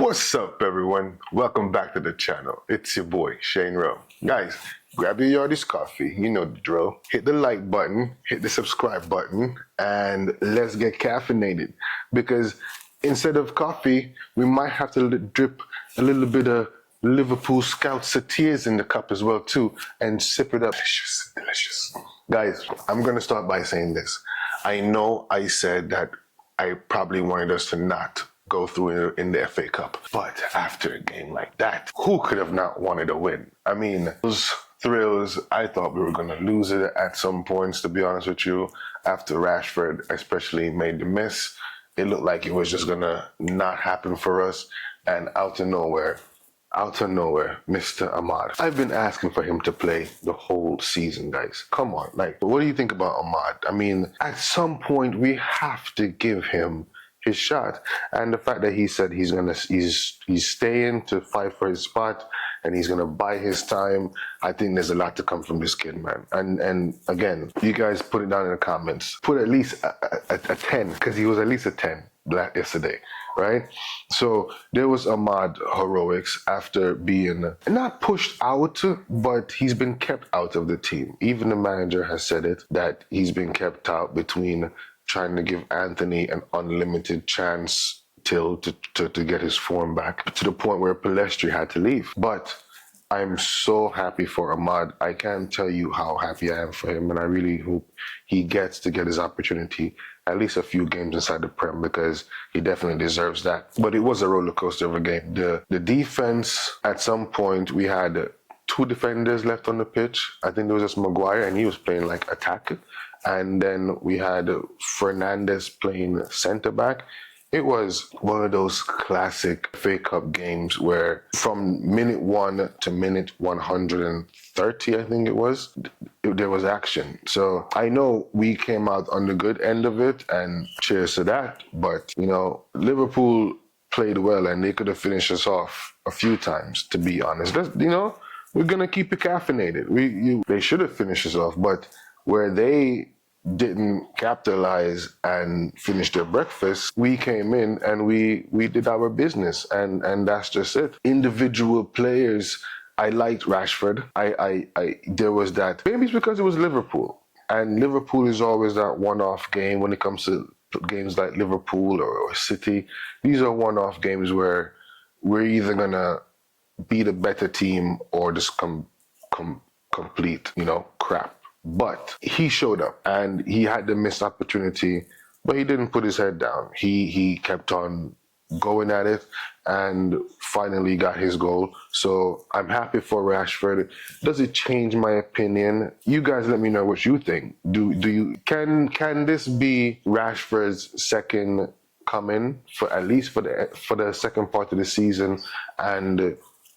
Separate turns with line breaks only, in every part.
What's up, everyone? Welcome back to the channel. It's your boy, Shane Rowe. Guys, grab your Yardie's coffee. You know the drill. Hit the like button, hit the subscribe button, and let's get caffeinated. Because instead of coffee, we might have to drip a little bit of Liverpool Scout Satyrs in the cup as well, too, and sip it up. Delicious, delicious. Guys, I'm going to start by saying this. I know I said that I probably wanted us to not go through in the FA Cup. But after a game like that, who could have not wanted a win? I mean, those thrills, I thought we were going to lose it at some points, to be honest with you. After Rashford especially made the miss, it looked like it was just going to not happen for us. And out of nowhere, Mr. Amad. I've been asking for him to play the whole season, guys. Come on, what do you think about Amad? I mean, at some point, we have to give him his shot. And the fact that he said he's staying to fight for his spot and he's gonna buy his time, I think there's a lot to come from this kid, man. And again, you guys put it down in the comments. Put at least a 10, because he was at least a 10 yesterday, right? So there was Amad heroics after being not pushed out, but he's been kept out of the team. Even the manager has said it, that he's been kept out between trying to give Anthony an unlimited chance to get his form back, to the point where Pellistri had to leave. But I'm so happy for Amad. I can't tell you how happy I am for him, and I really hope he gets to get his opportunity at least a few games inside the Prem, because he definitely deserves that. But it was a roller coaster of a game. The defense, at some point, we had two defenders left on the pitch. I think there was just Maguire, and he was playing like attack. And then we had Fernandez playing center back. It was one of those classic FA Cup games where from minute 1 to minute 130, I think it was, there was action. So I know we came out on the good end of it, and cheers to that. But, you know, Liverpool played well, and they could have finished us off a few times, to be honest. We're going to keep it caffeinated. They should have finished us off, but where they didn't capitalize and finish their breakfast, we came in and we did our business, and that's just it. Individual players, I liked Rashford. There was that. Maybe it's because it was Liverpool, and Liverpool is always that one-off game when it comes to games like Liverpool or City. These are one-off games where we're either gonna be the better team or just complete, crap. But he showed up, and he had the missed opportunity, but he didn't put his head down. He kept on going at it and finally got his goal. So I'm happy for Rashford. Does it change my opinion? You guys let me know what you think. Can this be Rashford's second coming, for at least for the second part of the season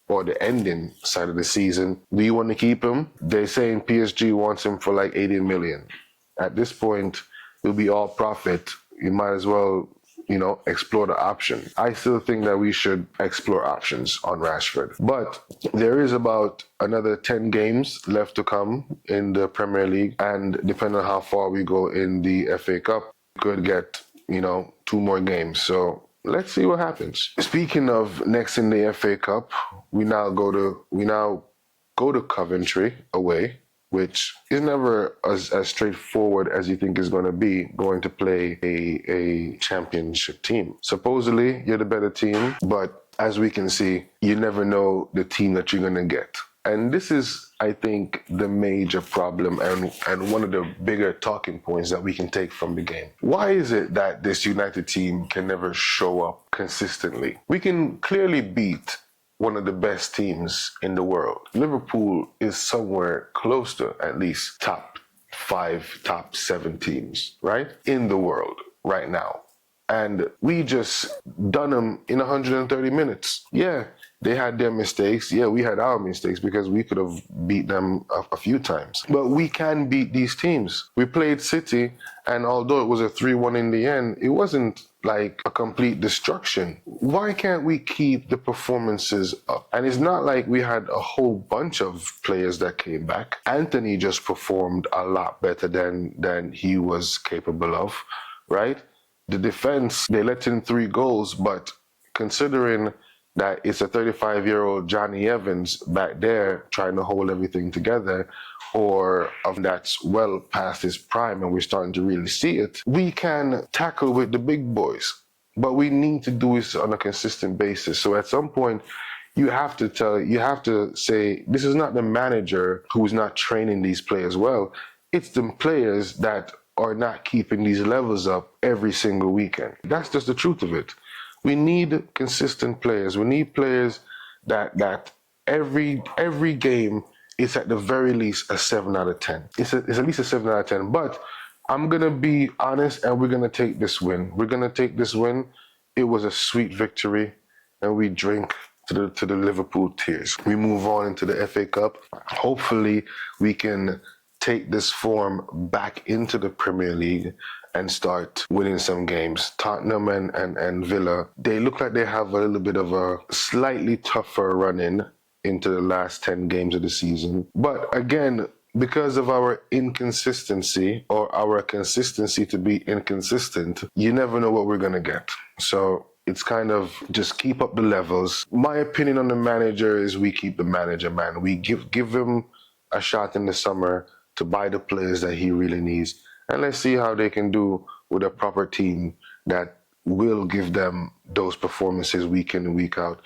or the ending side of the season? Do you want to keep him? They're saying PSG wants him for like 80 million. At this point, it'll be all profit. You might as well, explore the option. I still think that we should explore options on Rashford. But there is about another 10 games left to come in the Premier League. And depending on how far we go in the FA Cup, we could get, 2 more games. So let's see what happens. Speaking of next in the FA Cup, we now go to Coventry away, which is never as straightforward as you think it's going to be, going to play a championship team. Supposedly, you're the better team, but as we can see, you never know the team that you're going to get. And this is, I think, the major problem and one of the bigger talking points that we can take from the game. Why is it that this United team can never show up consistently? We can clearly beat one of the best teams in the world. Liverpool is somewhere close to at least top 5, top 7 teams, right? In the world right now. And we just done them in 130 minutes. Yeah, they had their mistakes. Yeah, we had our mistakes because we could have beat them a few times. But we can beat these teams. We played City, and although it was a 3-1 in the end, it wasn't like a complete destruction. Why can't we keep the performances up? And it's not like we had a whole bunch of players that came back. Anthony just performed a lot better than he was capable of, right? The defense, they let in 3 goals, but considering that it's a 35-year-old Johnny Evans back there trying to hold everything together, or of that's well past his prime and we're starting to really see it, we can tackle with the big boys. But we need to do this on a consistent basis. So at some point, you have to say, this is not the manager who's not training these players well. It's the players that are not keeping these levels up every single weekend. That's just the truth of it. We need consistent players. We need players that every game is at the very least a 7 out of 10. It's at least a 7 out of 10. But I'm gonna be honest, and we're gonna take this win. We're gonna take this win. It was a sweet victory, and we drink to the Liverpool tears. We move on into the FA Cup. Hopefully, we can take this form back into the Premier League and start winning some games. Tottenham and Villa, they look like they have a little bit of a slightly tougher run-in into the last 10 games of the season. But again, because of our inconsistency, or our consistency to be inconsistent, you never know what we're going to get. So it's kind of just keep up the levels. My opinion on the manager is we keep the manager, man. We give him a shot in the summer to buy the players that he really needs. And let's see how they can do with a proper team that will give them those performances week in and week out.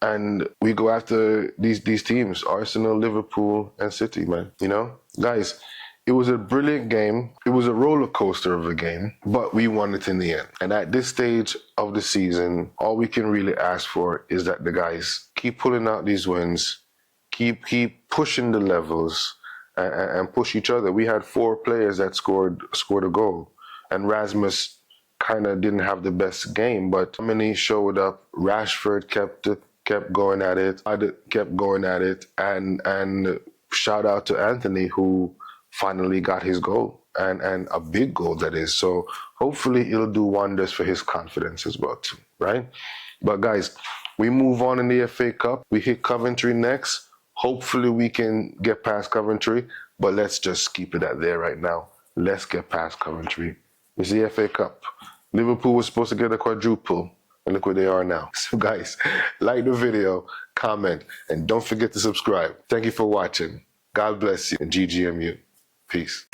And we go after these teams, Arsenal, Liverpool, and City, man. You know? Guys, it was a brilliant game. It was a roller coaster of a game, but we won it in the end. And at this stage of the season, all we can really ask for is that the guys keep pulling out these wins, keep pushing the levels, and push each other. We had 4 players that scored a goal, and Rasmus kind of didn't have the best game, but many showed up. Rashford kept going at it. I kept going at it, and shout out to Anthony, who finally got his goal, and a big goal that is. So hopefully it'll do wonders for his confidence as well too, right? But guys, we move on in the FA Cup. We hit Coventry next. Hopefully we can get past Coventry, but let's just keep it at there right now. Let's get past Coventry. It's the FA Cup. Liverpool was supposed to get a quadruple, and look where they are now. So guys, like the video, comment, and don't forget to subscribe. Thank you for watching. God bless you, and GGMU. Peace.